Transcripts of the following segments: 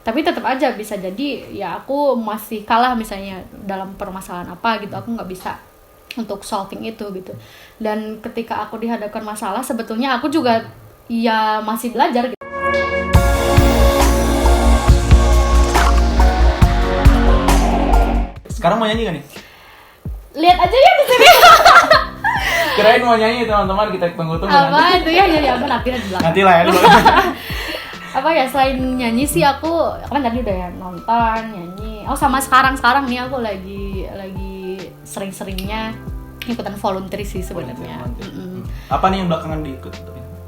Tapi tetap aja bisa jadi ya aku masih kalah misalnya dalam permasalahan apa gitu, aku nggak bisa untuk solving itu gitu. Dan ketika aku dihadapkan masalah, sebetulnya aku juga ya masih belajar gitu. Sekarang mau nyanyi gak nih? Lihat aja ya di sini. Kirain mau nyanyi teman-teman, kita tunggu Apa nanti. itu ya apa nanti di belakang. Nanti lah ya. Apa ya, selain nyanyi sih aku kan tadi udah ya nonton, nyanyi. Oh sama sekarang nih aku lagi sering-seringnya ikutan volunteer sih sebenarnya. Apa nih yang belakangan diikut?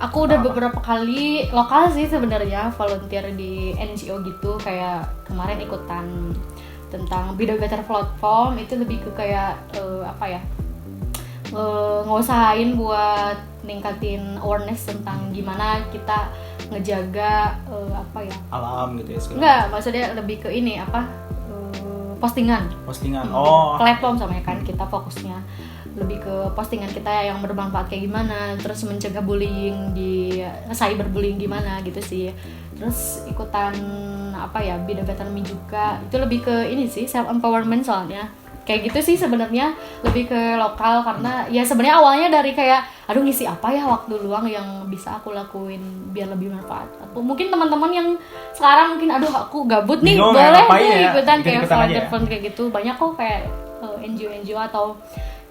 Aku udah beberapa kali lokal sih sebenarnya volunteer di NGO gitu, kayak kemarin ikutan tentang Be The Better platform, itu lebih ke kayak ngusahain buat ningkatin awareness tentang gimana kita ngejaga alam gitu ya sekarang. Enggak, maksudnya lebih ke ini postingan. Platform sama ya kan, kita fokusnya lebih ke postingan kita yang bermanfaat kayak gimana, terus mencegah bullying di cyberbullying gimana gitu sih. Terus ikutan Be The Better Me juga, itu lebih ke ini sih, self empowerment soalnya. Kayak gitu sih sebenarnya, lebih ke lokal karena ya sebenarnya awalnya dari kayak aduh ngisi apa ya waktu luang yang bisa aku lakuin biar lebih bermanfaat. Atau mungkin teman-teman yang sekarang mungkin aduh aku gabut nih, bingung, boleh nih ya, ikutan kayak volunteer kayak gitu. Banyak kok kayak NGO atau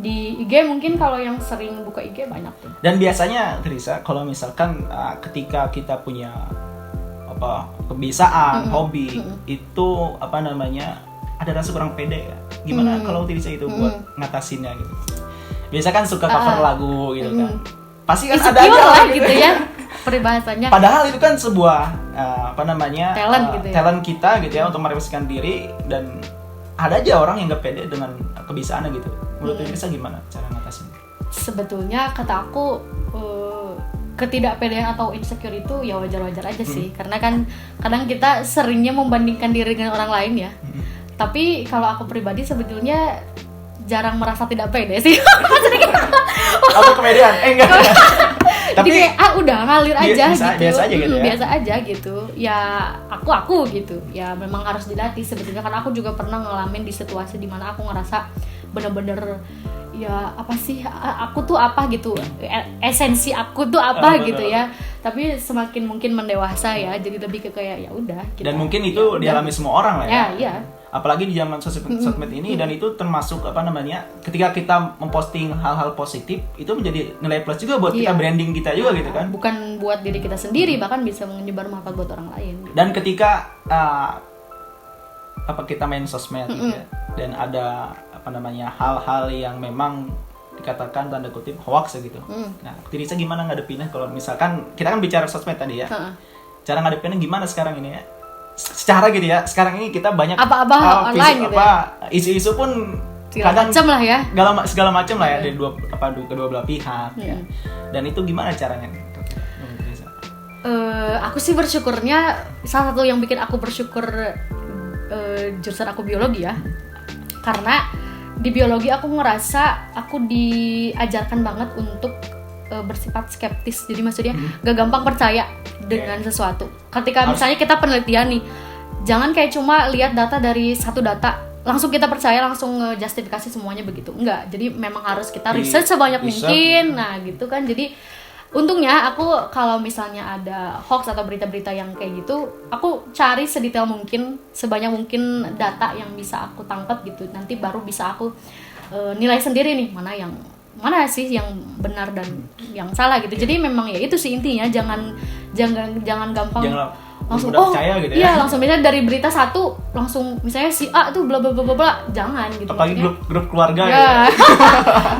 di IG, mungkin kalau yang sering buka IG banyak tuh. Dan biasanya Teresa, kalau misalkan ketika kita punya kebiasaan, hobi, itu ada rasa kurang pede ya. Gimana kalau Teresa itu buat ngatasinnya gitu? Biasa kan suka cover lagu gitu kan. Pasti kan ada aja lah gitu ya peribahasanya. Padahal itu kan sebuah talent gitu ya. Talent kita gitu ya untuk merepresentasikan diri, dan ada aja orang yang gak pede dengan kebiasaannya gitu. Menurut Teresa gimana cara ngatasinnya? Sebetulnya kata aku ketidakpedean atau insecure itu ya wajar-wajar aja sih, karena kan kadang kita seringnya membandingkan diri dengan orang lain ya. Tapi kalau aku pribadi sebetulnya jarang merasa tidak pede sih. Apa kepedean? Enggak. Tapi kayak udah ngalir aja biasa aja gitu ya. Biasa aja gitu. Ya aku gitu. Ya memang harus dilatih sebetulnya, karena aku juga pernah ngalamin di situasi dimana aku ngerasa bener-bener ya apa sih aku tuh apa gitu, esensi aku tuh apa gitu ya. Tapi semakin mungkin mendewasa ya, jadi lebih ke kayak ya udah. Dan mungkin itu dialami semua orang lah ya. Iya. Apalagi di zaman sosmed ini, dan itu termasuk ketika kita memposting hal-hal positif, itu menjadi nilai plus juga buat kita, branding kita juga gitu kan. Bukan buat diri kita sendiri, bahkan bisa menyebar manfaat buat orang lain gitu. Dan ketika kita main sosmed gitu ya, dan ada hal-hal yang memang dikatakan tanda kutip hoax gitu. Nah, Teresa gimana ngadepinnya kalau misalkan kita kan bicara sosmed tadi ya. Cara ngadepinnya gimana sekarang ini ya? Secara gitu ya, sekarang ini kita banyak online gitu ya. Isu-isu pun segala macam lah ya. Segala macam lah ya dari kedua belah pihak ya. Dan itu gimana caranya? Aku sih bersyukurnya, salah satu yang bikin aku bersyukur jurusan aku biologi ya. Karena di biologi aku ngerasa aku diajarkan banget untuk bersifat skeptis. Jadi maksudnya gak gampang percaya dengan sesuatu. Ketika misalnya kita penelitian nih, jangan kayak cuma lihat data dari satu data langsung kita percaya, langsung justifikasi semuanya begitu. Enggak. Jadi memang harus kita riset sebanyak mungkin. Nah, gitu kan. Jadi untungnya aku kalau misalnya ada hoax atau berita-berita yang kayak gitu, aku cari sedetail mungkin, sebanyak mungkin data yang bisa aku tangkap gitu. Nanti baru bisa aku nilai sendiri nih mana sih yang benar dan yang salah gitu. Jadi memang ya itu sih intinya, jangan gampang langsung percaya gitu ya. Iya, langsung misalnya dari berita satu langsung misalnya si A tuh bla bla bla bla, jangan gitu. Apalagi grup keluarga ya.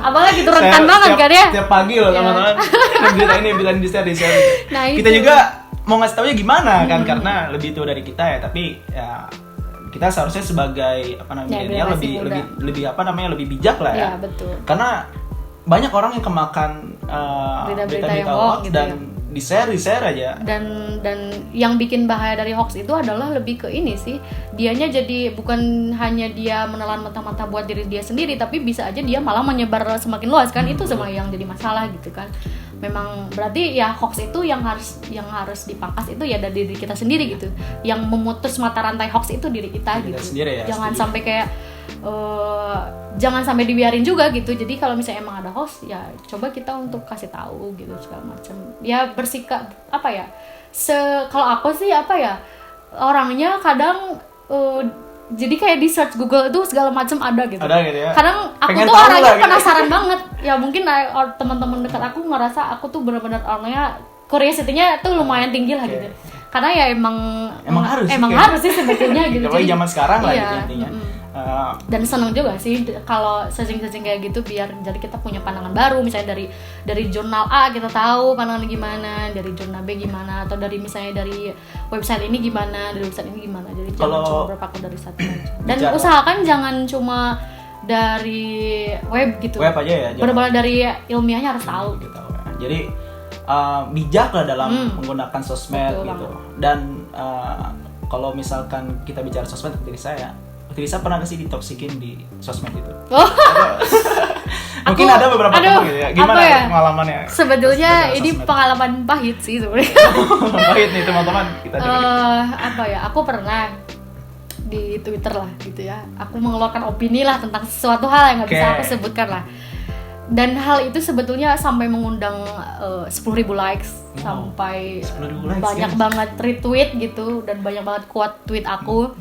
Apalagi itu rentan banget kan ya. Tiap pagi loh teman-teman. Berita ini di share. Nah, kita itu juga mau ngasih taunya gimana kan, karena lebih tua dari kita ya, tapi ya kita seharusnya sebagai milenial lebih bijak lah ya. Iya, betul. Karena banyak orang yang kemakan berita-berita yang hoax gitu dan ya. di-share aja. Dan yang bikin bahaya dari hoax itu adalah lebih ke ini sih, dianya jadi bukan hanya dia menelan mata-mata buat diri dia sendiri, tapi bisa aja dia malah menyebar semakin luas kan. Itu semua yang jadi masalah gitu kan. memang berarti ya hoax itu yang harus dipangkas itu ya dari diri kita sendiri gitu. Yang memutus mata rantai hoax itu diri kita gitu. Sendiri, ya, jangan sampai kayak jangan sampai dibiarin juga gitu. Jadi kalau misalnya emang ada hoax ya coba kita untuk kasih tahu gitu segala macam. Ya bersikap apa ya? Kalau aku sih apa ya? Orangnya kadang jadi kayak di search Google itu segala macam ada gitu. Ada gitu ya. Kadang aku Pengen tuh tahu orangnya lah, gitu. penasaran banget. Ya mungkin teman-teman dekat aku ngerasa aku tuh benar-benar orangnya curiosity-nya tuh lumayan tinggi lah gitu. Karena ya emang harus sih sebetulnya gitu. Jadi zaman sekarang lah iya, gitu intinya. Dan seneng juga sih kalau searching kayak gitu biar jadi kita punya pandangan baru, misalnya dari jurnal A kita tahu pandangannya gimana, dari jurnal B gimana, atau dari misalnya dari website ini gimana, dari website ini gimana. Jadi jangan cuma berpaku dari satu aja. Dan usahakan jangan cuma dari web gitu. Web aja ya. Benar-benar dari ilmiahnya harus tahu gitu. Jadi bijak lah dalam menggunakan sosmed. Betul gitu. Banget. Dan kalau misalkan kita bicara sosmed seperti saya pernah nggak sih ditoksikin di sosmed itu? Oh. Mungkin ada beberapa teman gitu ya. Gimana ya? Pengalamannya? Sebetulnya ini pengalaman pahit sih sebenarnya. Pahit nih teman-teman. Kita apa ya? Aku pernah di Twitter lah gitu ya. Aku mengeluarkan opini lah tentang sesuatu hal yang nggak bisa aku sebutkan lah. Dan hal itu sebetulnya sampai mengundang 10.000 likes, sampai 10.000 likes, banyak banget retweet gitu, dan banyak banget quote tweet aku.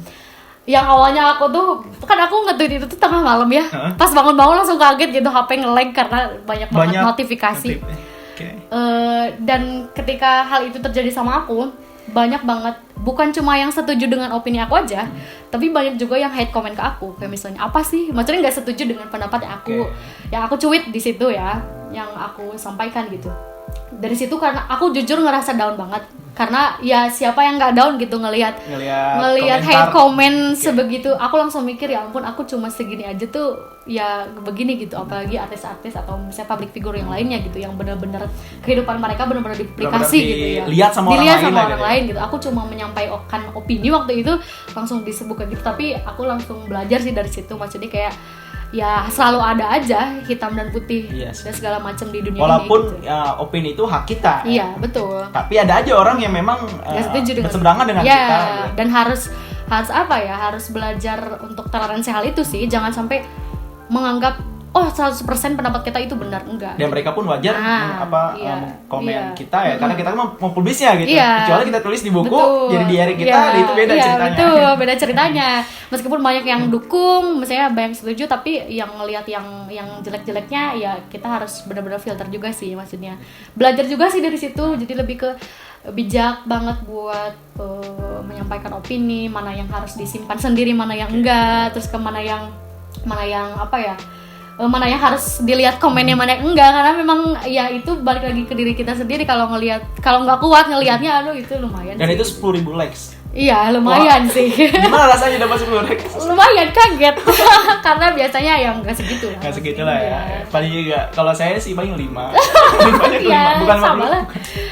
Yang awalnya aku tuh, kan aku nge-tweet itu tuh tengah malam ya. Pas bangun-bangun langsung kaget gitu, HP nge-lag karena banyak banget notifikasi. Dan ketika hal itu terjadi sama aku, banyak banget, bukan cuma yang setuju dengan opini aku aja, tapi banyak juga yang hate comment ke aku. Kayak misalnya, apa sih? Maksudnya nggak setuju dengan pendapat yang aku tweet di situ ya, yang aku sampaikan gitu. Dari situ karena aku jujur ngerasa down banget, karena ya siapa yang nggak down gitu ngelihat hate comment sebegitu. Aku langsung mikir ya ampun, aku cuma segini aja tuh ya begini gitu, apalagi artis-artis atau misalnya public figure yang lainnya gitu, yang benar-benar kehidupan mereka benar-benar diplikasi gitu ya, dilihat sama orang lain gitu. Aku cuma menyampaikan opini waktu itu langsung disebutkan gitu, tapi aku langsung belajar sih dari situ. Maksudnya kayak ya selalu ada aja hitam dan putih dan segala macam di dunia walaupun ini gitu. Opini itu hak kita. Iya, betul. Tapi ada aja orang yang memang berseberangan dengan kita. Dan harus apa ya? Harus belajar untuk toleransi hal itu sih. Jangan sampai menganggap 100% pendapat kita itu benar, enggak. Dan mereka pun wajar komen kita ya, karena kita mau publisnya gitu. Kecuali kita tulis di buku, jadi diary kita, itu beda ceritanya. Betul, beda ceritanya. Meskipun banyak yang dukung, misalnya banyak setuju, tapi yang ngelihat yang jelek-jeleknya ya kita harus benar-benar filter juga sih, maksudnya. Belajar juga sih dari situ, jadi lebih ke bijak banget buat menyampaikan opini, mana yang harus disimpan sendiri, mana yang enggak, terus ke mana yang apa ya? Mana yang harus dilihat komennya, mana yang enggak, karena memang ya itu balik lagi ke diri kita sendiri. Kalau nggak kuat ngelihatnya, aduh itu lumayan. Dan sih. Itu 10.000 likes. Iya, lumayan sih. Gimana rasanya dapat 10 likes? Lumayan kaget. Karena biasanya yang enggak segitu lah. Enggak segitu lah ya. Paling juga kalau saya sih paling 5. Iya, bukan sama lah.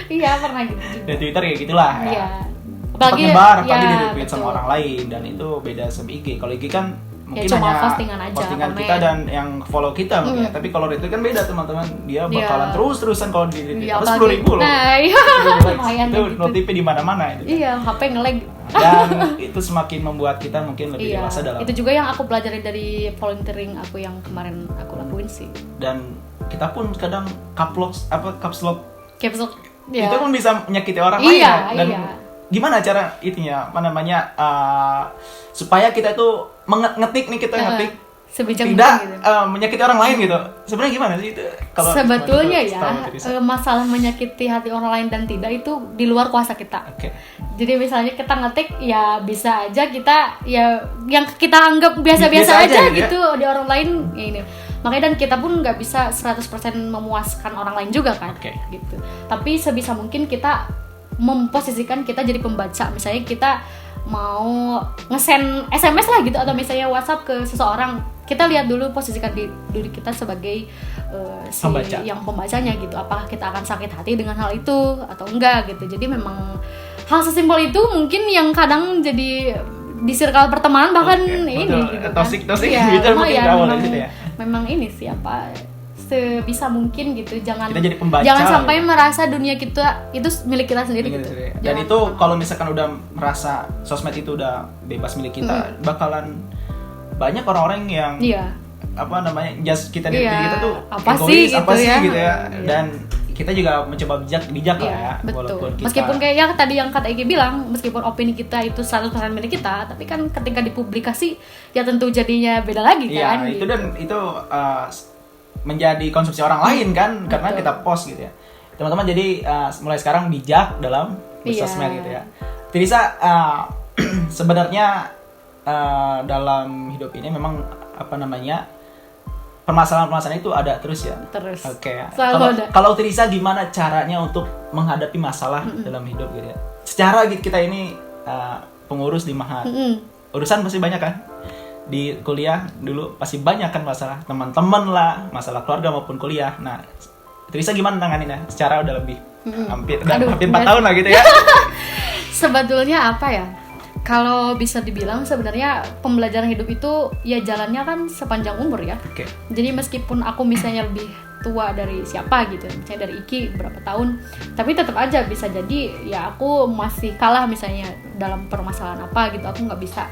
Iya, pernah gitu. Di Twitter ya gitulah ya. Iya. Apalagi nyebar, apalagi di-retweet sama orang lain, dan itu beda sama IG. Kalau IG kan mungkin cuma hanya postingan kita dan yang follow kita mungkin ya. Tapi kalau retweet kan beda teman-teman, dia bakalan terus-terusan kalau di retweet. Harus 10.000 loh. Nah, iya. Lumayan itu gitu. Notifnya di mana-mana itu. Iya, HP nge-lag. Dan itu semakin membuat kita mungkin lebih dewasa dalam. Itu juga yang aku pelajari dari volunteering aku yang kemarin aku lakuin sih. Dan kita pun kadang caps lock. Ya. Itu pun bisa menyakiti orang lain. Dan gimana cara itunya, supaya kita tuh ngetik nih, kita ngetik tidak gitu. Menyakiti orang lain gitu. Sebenarnya gimana sih itu? Kalau sebetulnya masalah menyakiti hati orang lain dan tidak itu di luar kuasa kita. Jadi misalnya kita ngetik ya bisa aja kita ya yang kita anggap biasa-biasa aja gitu di orang lain ya ini. Makanya dan kita pun nggak bisa 100% memuaskan orang lain juga kan. Gitu. Tapi sebisa mungkin kita memposisikan kita jadi pembaca. Misalnya kita mau nge-send SMS lah gitu, atau misalnya WhatsApp ke seseorang, kita lihat dulu, posisikan diri kita sebagai yang pembacanya gitu. Apakah kita akan sakit hati dengan hal itu atau enggak gitu. Jadi memang hal sesimpel itu mungkin yang kadang jadi di circle pertemanan bahkan ini gitu kan. Toxic gitu mungkin awal dari situ ya. Memang ini sih sebisa mungkin gitu, jangan kita jadi pembaca, jangan sampai merasa dunia kita itu milik kita sendiri gitu. Dan itu kalau misalkan udah merasa sosmed itu udah bebas milik kita, bakalan banyak orang-orang yang apa namanya just kita diri kita tuh apa egois, sih apa gitu sih ya. gitu ya. Dan kita juga mencoba bijak lah ya, betul. walaupun kita, meskipun kayak yang tadi yang kata Egi bilang, meskipun opini kita itu 100% milik kita, tapi kan ketika dipublikasi ya tentu jadinya beda lagi kan. Itu dan itu menjadi konsumsi orang lain kan, karena kita post gitu ya. Teman-teman jadi mulai sekarang bijak dalam bersosmed gitu ya. Tirisa, sebenarnya dalam hidup ini memang apa namanya permasalahan-permasalahan itu ada terus ya. Terus. Oke. Selalu Kalau Tirisa gimana caranya untuk menghadapi masalah dalam hidup gitu ya? Secara kita ini pengurus di Mahat, urusan pasti banyak kan? Di kuliah dulu pasti banyak kan masalah teman-teman lah, masalah keluarga maupun kuliah. Nah, Tirisa gimana nanganinnya? Secara udah lebih hampir 4 tahun lah gitu ya. Sebetulnya apa ya? Kalau bisa dibilang sebenarnya pembelajaran hidup itu ya jalannya kan sepanjang umur ya. Okay. Jadi meskipun aku misalnya lebih tua dari siapa gitu, misalnya dari Iki berapa tahun, tapi tetap aja bisa jadi ya aku masih kalah misalnya dalam permasalahan apa gitu, aku nggak bisa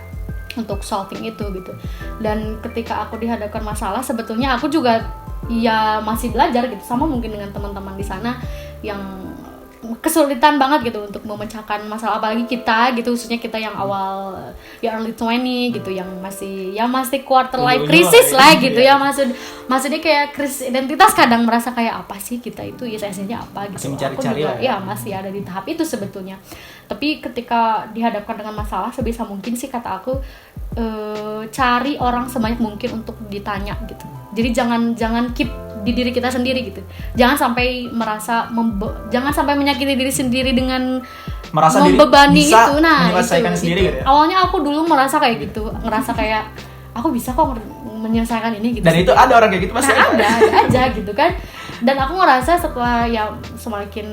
untuk solving itu gitu. Dan ketika aku dihadapkan masalah, sebetulnya aku juga ya masih belajar gitu, sama mungkin dengan teman-teman di sana yang kesulitan banget gitu untuk memecahkan masalah, apalagi kita gitu, khususnya kita yang awal ya early 20 gitu, yang masih quarter life crisis lah gitu ya, maksudnya kayak krisis identitas, kadang merasa kayak apa sih kita itu, ya esensinya apa gitu. Masih mencari-cari lah ya, masih ada di tahap itu sebetulnya. Tapi ketika dihadapkan dengan masalah, sebisa mungkin sih kata aku cari orang sebanyak mungkin untuk ditanya gitu. Jadi jangan keep di diri kita sendiri gitu. Jangan sampai jangan sampai menyakiti diri sendiri dengan merasa membebani diri bisa itu. Nah, menyelesaikan itu, sendiri itu. gitu ya. Awalnya aku dulu merasa kayak gitu, ngerasa kayak aku bisa kok menyelesaikan ini gitu. Dan itu ada orang kayak gitu pasti. Nah, ada aja gitu kan. Dan aku ngerasa setelah ya semakin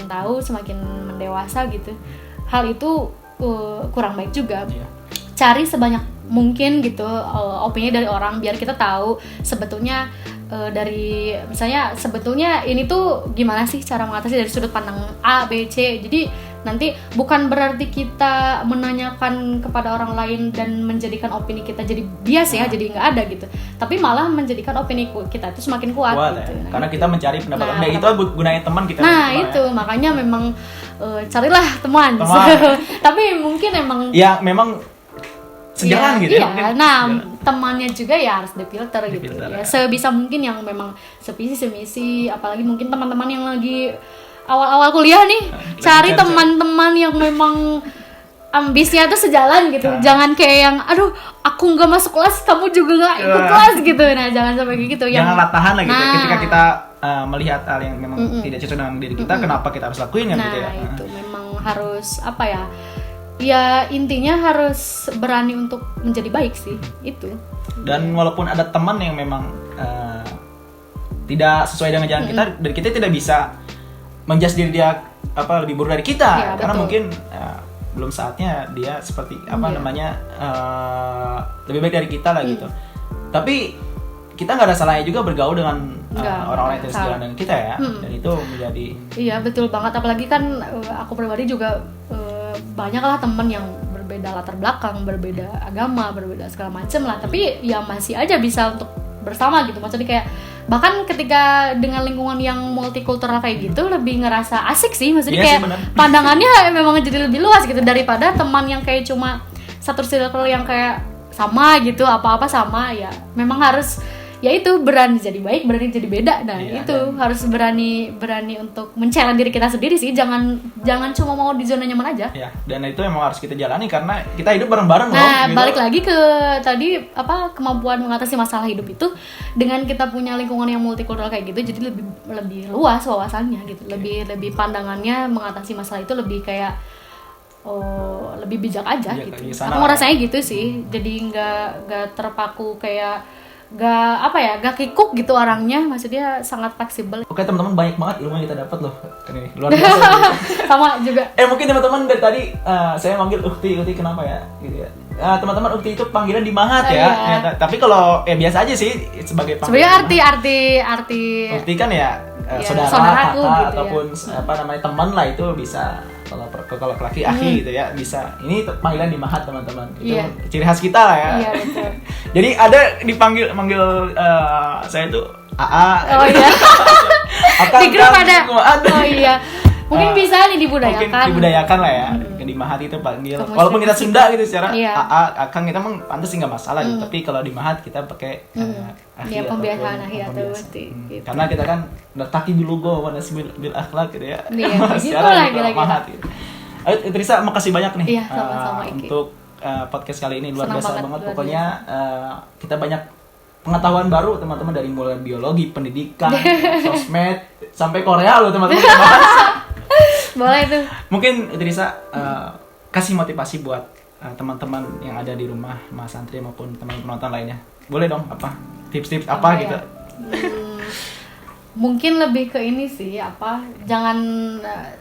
tahu, semakin mendewasa gitu, hal itu kurang baik juga. Cari sebanyak mungkin gitu opini dari orang, biar kita tahu sebetulnya dari misalnya sebetulnya ini tuh gimana sih cara mengatasi dari sudut pandang A, B, C. Jadi nanti bukan berarti kita menanyakan kepada orang lain dan menjadikan opini kita jadi bias ya, jadi nggak ada gitu. Tapi malah menjadikan opini kita itu semakin kuat gitu. Ya. Karena kita mencari pendapat orang. Itu gunain teman kita. Nah itu ya. Makanya memang carilah teman. Tapi mungkin memang sejalan gitu ya. Nah, temannya juga ya harus difilter gitu ya. Sebisa mungkin yang memang sevisi semisi, apalagi mungkin teman-teman yang lagi awal-awal kuliah nih, cari teman-teman yang memang ambisnya tuh sejalan gitu. Jangan kayak yang aduh, aku nggak masuk kelas, kamu juga nggak ikut kelas gitu. Nah, jangan sampai kayak gitu. Jangan latahan lah gitu. Ketika kita melihat hal yang memang tidak cocok dengan diri kita, kenapa kita harus lakuin kan gitu ya. Nah, itu memang harus apa ya? Ya intinya harus berani untuk menjadi baik sih itu. Dan walaupun ada teman yang memang tidak sesuai dengan jalan kita, dan kita tidak bisa menjudge diri dia lebih buruk dari kita, karena mungkin belum saatnya dia seperti namanya lebih baik dari kita lah gitu. Tapi kita nggak ada salahnya juga bergaul dengan orang-orang yang sejalan dengan kita ya, dan itu menjadi betul banget. Apalagi kan aku pribadi juga banyaklah temen yang berbeda latar belakang, berbeda agama, berbeda segala macem lah, tapi ya masih aja bisa untuk bersama gitu. Maksudnya kayak bahkan ketika dengan lingkungan yang multikultural kayak gitu lebih ngerasa asik sih, maksudnya kayak pandangannya memang jadi lebih luas gitu daripada teman yang kayak cuma satu circle yang kayak sama gitu, apa-apa sama. Ya memang harus ya itu berani jadi baik, berani jadi beda. Nah itu harus berani untuk men-challenge diri kita sendiri sih, jangan cuma mau di zona nyaman aja ya. Dan itu memang harus kita jalani karena kita hidup bareng-bareng loh gitu. Balik lagi ke tadi kemampuan mengatasi masalah hidup itu dengan kita punya lingkungan yang multikultural kayak gitu, jadi lebih luas wawasannya gitu, lebih pandangannya mengatasi masalah itu lebih kayak lebih bijak aja gitu. Aku ngerasanya gitu sih, jadi nggak terpaku kayak gak kikuk gitu orangnya, maksudnya sangat fleksibel. Oke teman-teman, banyak banget ilmu yang kita dapat loh kan ini, luar biasa gitu. Sama juga. Mungkin teman-teman dari tadi saya manggil Ukti kenapa ya gitu ya. Teman-teman Ukti itu panggilan di Mahat ya. Iya. Tapi kalau biasa aja sih sebagai panggilan. Sebenarnya arti Ukti kan ya, saudara, saudaraku kakak gitu ataupun teman lah, itu bisa. Kalau laki akhi gitu ya bisa. Ini panggilan di Mahat teman-teman. Itu ciri khas kita lah ya. Iya betul. Jadi ada manggil saya tuh AA. Oh iya. Di grup ada. Ada. Oh iya. Mungkin bisa nih dibudayakan. Mungkin dibudayakan lah ya. Di Mahat itu panggil. Walaupun kita Sunda gitu secara AA, Akang kita emang pantas sih nggak masalah. Tapi kalau di Mahat kita pakai ya pembiasaan ahi atau berarti. Gitu. Karena kita kan taki bilugo wana bil akhlak gitu ya. Iya, gitu lah Mahat gitu. Ayo Trisa, makasih banyak nih sama-sama, untuk podcast kali ini, luar Senang biasa banget, banget. luar Pokoknya kita banyak pengetahuan baru teman-teman, dari mulai biologi, pendidikan, sosmed, sampai Korea loh teman-teman. Boleh tuh. Mungkin Trisa kasih motivasi buat teman-teman yang ada di rumah Mas Santri maupun teman penonton lainnya. Boleh dong, apa tips-tips apa gitu? Mungkin lebih ke ini sih, jangan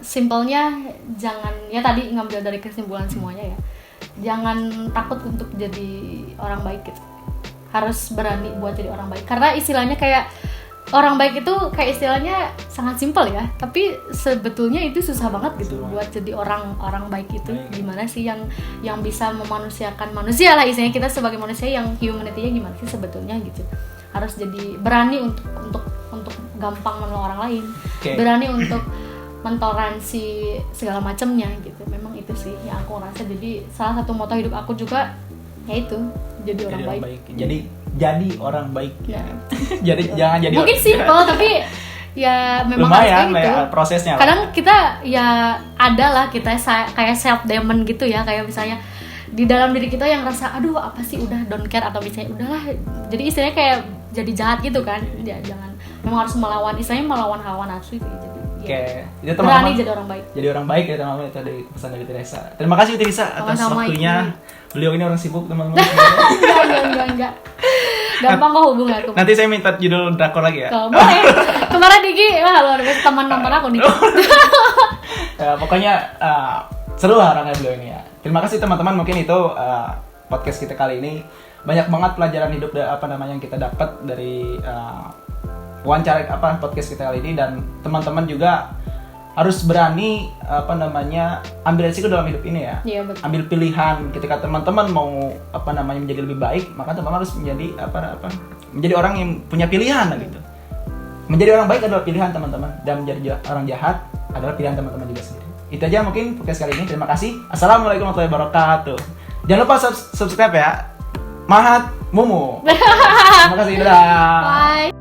simpelnya, jangan ya tadi ngambil dari kesimpulan semuanya ya, jangan takut untuk jadi orang baik gitu, harus berani buat jadi orang baik. Karena istilahnya kayak orang baik itu kayak istilahnya sangat simpel ya, tapi sebetulnya itu susah banget gitu buat jadi orang baik itu. Gimana sih yang bisa memanusiakan manusia lah, istilahnya kita sebagai manusia yang humanity-nya gimana sih sebetulnya gitu. Harus jadi berani untuk gampang menolong orang lain, berani untuk mentoleransi segala macamnya gitu. Memang itu sih yang aku rasa. Jadi salah satu moto hidup aku juga yaitu jadi orang baik. Jadi orang baik ya. Jadi jangan jadi mungkin simple tapi ya memang lumayan harus gitu ya, prosesnya. Kadang kita ya ada lah kita kayak self demon gitu ya, kayak misalnya di dalam diri kita yang rasa aduh apa sih udah don't care, atau misalnya udahlah, jadi istilahnya kayak jadi jahat gitu kan. Ya jangan, memang harus melawan, istilahnya melawan hawa nafsu itu. Jadi ya, berani jadi orang baik. Jadi orang baik ya teman-teman, itu dari pesan dari Trisa. Terima kasih Trisa atas waktunya. Beliau ini orang sibuk teman-teman. Enggak. Gampang kok hubungi aku. Nanti saya minta judul drakor lagi ya. Boleh. Kemarin Diki, luar biasa teman nonton aku nih. Ya, pokoknya seru lah orangnya beliau ini ya. Terima kasih teman-teman, mungkin itu podcast kita kali ini. Banyak banget pelajaran hidup yang kita dapat dari wawancara podcast kita kali ini, dan teman-teman juga harus berani ambil resiko dalam hidup ini ya. Iya, betul. Ambil pilihan. Ketika teman-teman mau menjadi lebih baik, maka teman-teman harus menjadi menjadi orang yang punya pilihan gitu. Menjadi orang baik adalah pilihan teman-teman, dan menjadi orang jahat adalah pilihan teman-teman juga sendiri. Itu aja mungkin podcast kali ini. Terima kasih. Assalamualaikum warahmatullahi wabarakatuh. Jangan lupa subscribe ya. Mahat Mumu. Terima kasih. Dadah. Bye.